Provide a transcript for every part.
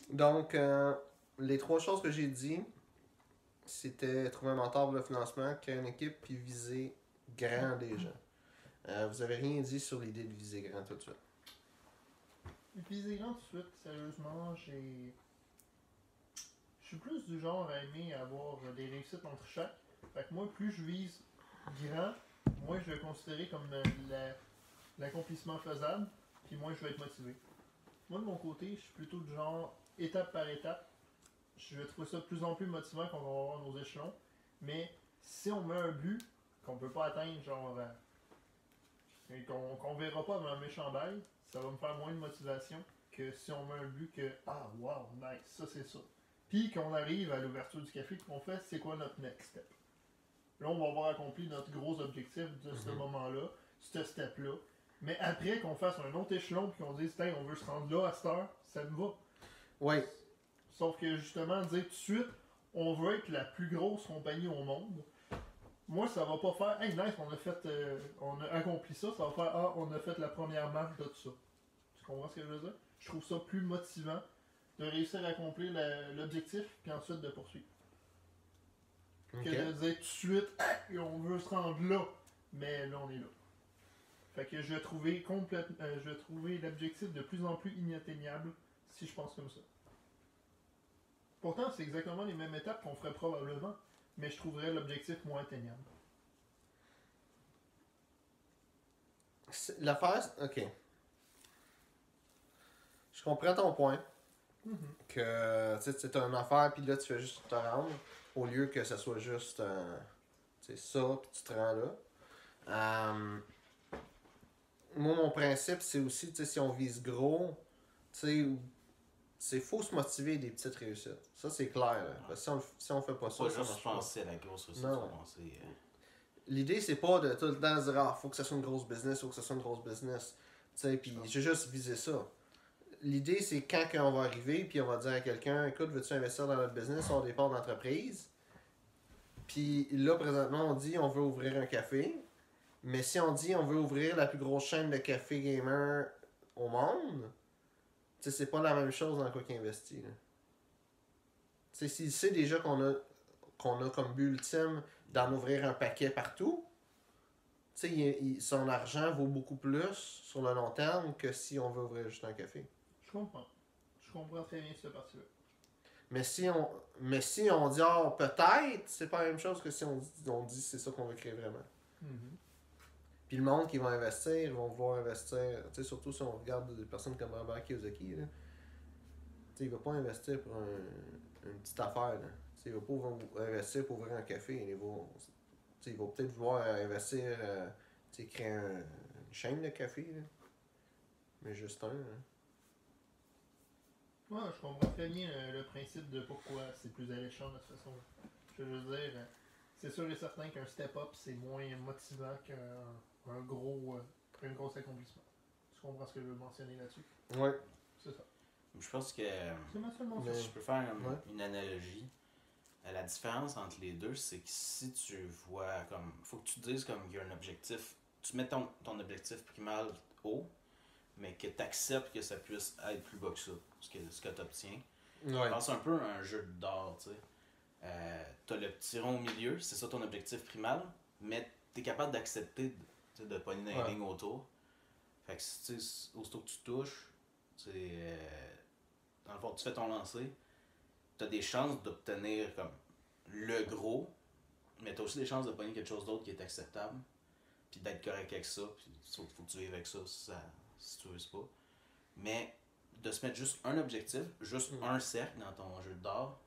Donc, les 3 choses que j'ai dit, c'était trouver un mentor pour le financement, créer une équipe, puis viser grand déjà. Vous avez rien dit sur l'idée de viser grand tout de suite. Viser grand tout de suite, sérieusement, j'ai. Je suis plus du genre à aimer avoir des réussites entre chaque. Fait que moi, plus je vise grand, moins je vais considérer comme l'accomplissement faisable, puis moins je vais être motivé. Moi, de mon côté, je suis plutôt du genre étape par étape. Je vais trouver ça de plus en plus motivant quand on va avoir nos échelons. Mais si on met un but qu'on peut pas atteindre, genre, et qu'on verra pas dans un méchant bail, ça va me faire moins de motivation que si on met un but que, ah, wow, nice, ça c'est ça. Puis qu'on arrive à l'ouverture du café, qu'on fait, c'est quoi notre next step. Là, on va avoir accompli notre gros objectif de ce moment-là, ce step-là. Mais après qu'on fasse un autre échelon, puis qu'on dise, tiens, on veut se rendre là à cette heure, ça me va. Oui. Sauf que justement, dire tout de suite, on veut être la plus grosse compagnie au monde. Moi, ça va pas faire, hey, nice, on a accompli ça. Ça va faire, ah, on a fait la première marche de tout ça. Tu comprends ce que je veux dire? Je trouve ça plus motivant de réussir à accomplir l'objectif, puis ensuite de poursuivre. Que de dire tout de suite, hey, on veut se rendre là. Mais là, on est là. Fait que je vais trouver l'objectif de plus en plus inatteignable si je pense comme ça. Pourtant, c'est exactement les mêmes étapes qu'on ferait probablement, mais je trouverais l'objectif moins atteignable. L'affaire, ok. Je comprends ton point. Que tu as une affaire, puis là, tu fais juste te rendre, au lieu que ce soit juste ça, puis tu te rends là. Moi, mon principe, c'est aussi, si on vise gros, c'est faut se motiver des petites réussites. Ça, c'est clair. Là. Parce que si on fait pas ça, Pas ça juste marche pas. penser à la grosse réussite, Non. penser. L'idée, c'est pas de tout le temps se dire, ah, faut que ça soit une grosse business, faut que ça soit une grosse business. Puis j'ai juste visé ça. L'idée, c'est quand on va arriver, puis on va dire à quelqu'un, écoute, veux-tu investir dans notre business, on départ d'entreprise. Puis là, présentement, on dit, on veut ouvrir un café. Mais si on dit, on veut ouvrir la plus grosse chaîne de café gamer au monde, c'est pas la même chose dans quoi qu'il investit. S'il sait déjà qu'on a comme but ultime d'en ouvrir un paquet partout, son argent vaut beaucoup plus sur le long terme que si on veut ouvrir juste un café. Je comprends. Je comprends très bien cette partie-là. Mais si on dit, oh, peut-être, c'est pas la même chose que si on dit c'est ça qu'on veut créer vraiment. Puis le monde qui va investir, ils vont vouloir investir, surtout si on regarde des personnes comme Robert Kiyosaki, là, il va pas investir pour une petite affaire. Là. Il va pas investir pour ouvrir un café. Il va peut-être vouloir investir, créer une chaîne de café. Là. Mais juste un. Hein. Ouais, je comprends très bien le principe de pourquoi c'est plus alléchant de toute façon. Je veux dire, c'est sûr et certain qu'un step-up, c'est moins motivant qu'un gros accomplissement. Tu comprends ce que je veux mentionner là-dessus? Ouais. C'est ça. Je pense que C'est ma seule mention. si je peux faire une analogie, la différence entre les deux, c'est que si tu vois comme. Faut que tu te dises comme il y a un objectif. Tu mets ton objectif primal haut, mais que tu acceptes que ça puisse être plus bas que ça, ce que tu obtiens. Ouais. Pense un peu à un jeu d'or, tu sais. T'as le petit rond au milieu, c'est ça ton objectif primal, mais t'es capable d'accepter de pogner dans les lignes autour. Fait que si aussitôt que tu touches, dans le fond, tu fais ton lancer, t'as des chances d'obtenir comme le gros, mais t'as aussi des chances de pogner quelque chose d'autre qui est acceptable, puis d'être correct avec ça, puis faut que tu vives avec ça si tu veux pas. Mais de se mettre juste un objectif, juste un cercle dans ton jeu d'or,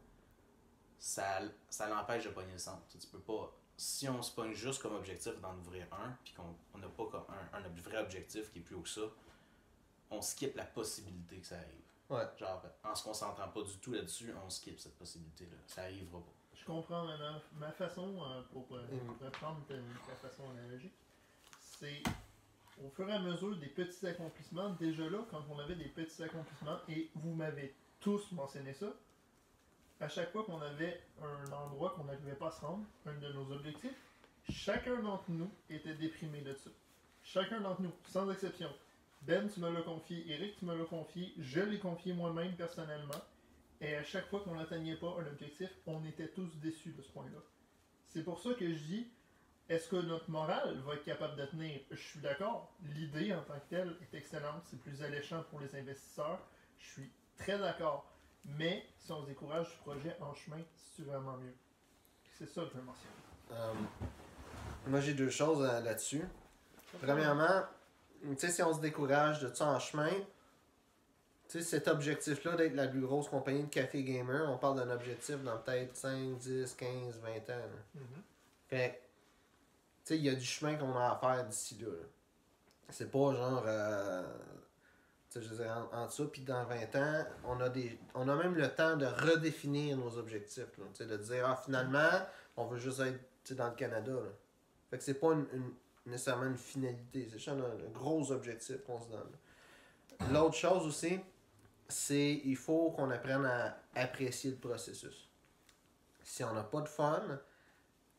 ça l'empêche de pogner le centre. Tu peux pas. Si on se pogne juste comme objectif d'en ouvrir un, puis qu'on n'a pas comme un vrai objectif qui est plus haut que ça, on skip la possibilité que ça arrive. Ouais. Genre, en se concentrant pas du tout là-dessus, on skip cette possibilité-là. Ça arrivera pas. Je comprends ma façon, pour reprendre ta façon analogique, c'est au fur et à mesure des petits accomplissements. Déjà là, quand on avait des petits accomplissements, et vous m'avez tous mentionné ça, à chaque fois qu'on avait un endroit qu'on n'arrivait pas à se rendre, un de nos objectifs, chacun d'entre nous était déprimé de ça. Chacun d'entre nous, sans exception. Ben, tu me l'as confié, Eric, tu me l'as confié, je l'ai confié moi-même personnellement. Et à chaque fois qu'on n'atteignait pas un objectif, on était tous déçus de ce point-là. C'est pour ça que je dis, est-ce que notre morale va être capable de tenir? Je suis d'accord. L'idée en tant que telle est excellente. C'est plus alléchant pour les investisseurs. Je suis très d'accord. Mais si on se décourage du projet en chemin, c'est vraiment mieux. C'est ça que je veux mentionner. Moi, j'ai deux choses là-dessus. Premièrement, tu sais, si on se décourage de ça en chemin, tu sais, cet objectif-là d'être la plus grosse compagnie de café gamer, on parle d'un objectif dans peut-être 5, 10, 15, 20 ans. Là. Fait que, tu sais, il y a du chemin qu'on a à faire d'ici là. C'est pas genre, tu sais, je veux dire, entre ça puis dans 20 ans, on a même le temps de redéfinir nos objectifs. Là, tu sais, de dire, ah, finalement, on veut juste être, tu sais, dans le Canada. Là. Fait que c'est pas nécessairement une finalité, c'est juste un gros objectif qu'on se donne. L'autre chose aussi, c'est il faut qu'on apprenne à apprécier le processus. Si on n'a pas de fun,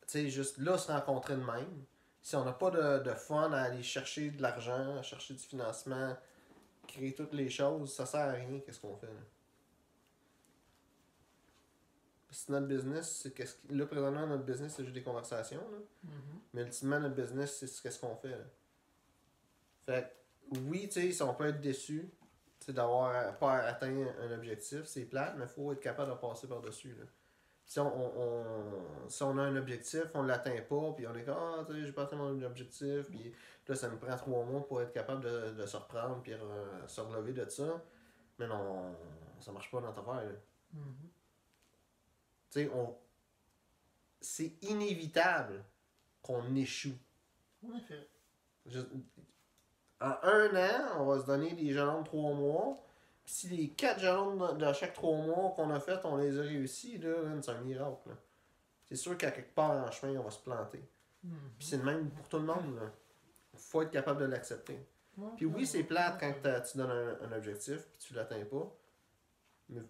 tu sais, juste là se rencontrer de même. Si on n'a pas de fun à aller chercher de l'argent, à chercher du financement, créer toutes les choses, ça sert à rien, qu'est-ce qu'on fait là. Parce que notre business, c'est là présentement notre business c'est juste des conversations. Là. Mais ultimement notre business c'est qu'est-ce qu'on fait là. Fait que, oui, tu sais, si on peut être déçu d'avoir pas atteint un objectif, c'est plate, mais il faut être capable de passer par-dessus. Là. Si on a un objectif, on l'atteint pas, puis on est comme, ah, tu sais, j'ai pas atteint mon objectif, puis là, ça me prend 3 mois pour être capable de se reprendre, puis se relever de ça. Mais non, ça marche pas dans ta affaire. Tu sais, c'est inévitable qu'on échoue. En effet. En 1 an, on va se donner des jalons de 3 mois. Puis si les 4 jalons de chaque 3 mois qu'on a fait, on les a réussis, là, c'est un miracle. Là. C'est sûr qu'à quelque part en chemin, on va se planter. Puis c'est le même pour tout le monde. Là. Faut être capable de l'accepter. Puis oui, c'est plate quand tu donnes un objectif puis tu l'atteins pas. Mais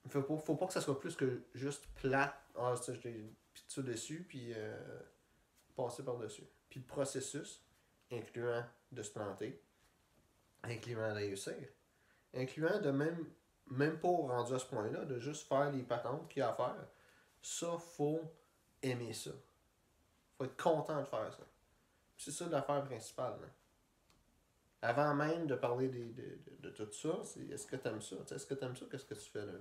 faut pas que ça soit plus que juste plate. Ah, ça, puis tout dessus, puis passer par-dessus. Puis le processus, incluant de se planter, incluant de réussir, incluant de même pas rendu à ce point-là, de juste faire les patentes qu'il y a à faire. Ça, faut aimer ça. Faut être content de faire ça. C'est ça l'affaire principale. Là. Avant même de parler de tout ça, c'est est-ce que t'aimes ça? Est-ce que t'aimes ça? Qu'est-ce que tu fais là?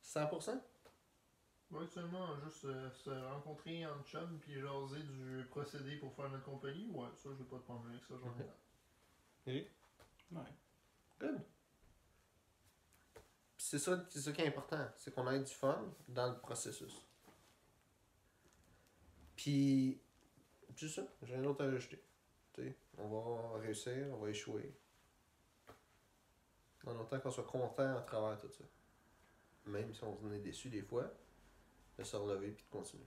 100%? Ouais, seulement juste se rencontrer en chum puis jaser du procédé pour faire notre compagnie. Ouais, ça, j'ai pas de problème avec ça, j'en ai. Oui. Ouais. Good. C'est ça qui est important, c'est qu'on ait du fun dans le processus. Puis, c'est ça, j'ai rien d'autre à ajouter. T'sais, on va réussir, on va échouer. En autant qu'on soit content à travers tout ça. Même si on est déçu des fois, de se relever et de continuer.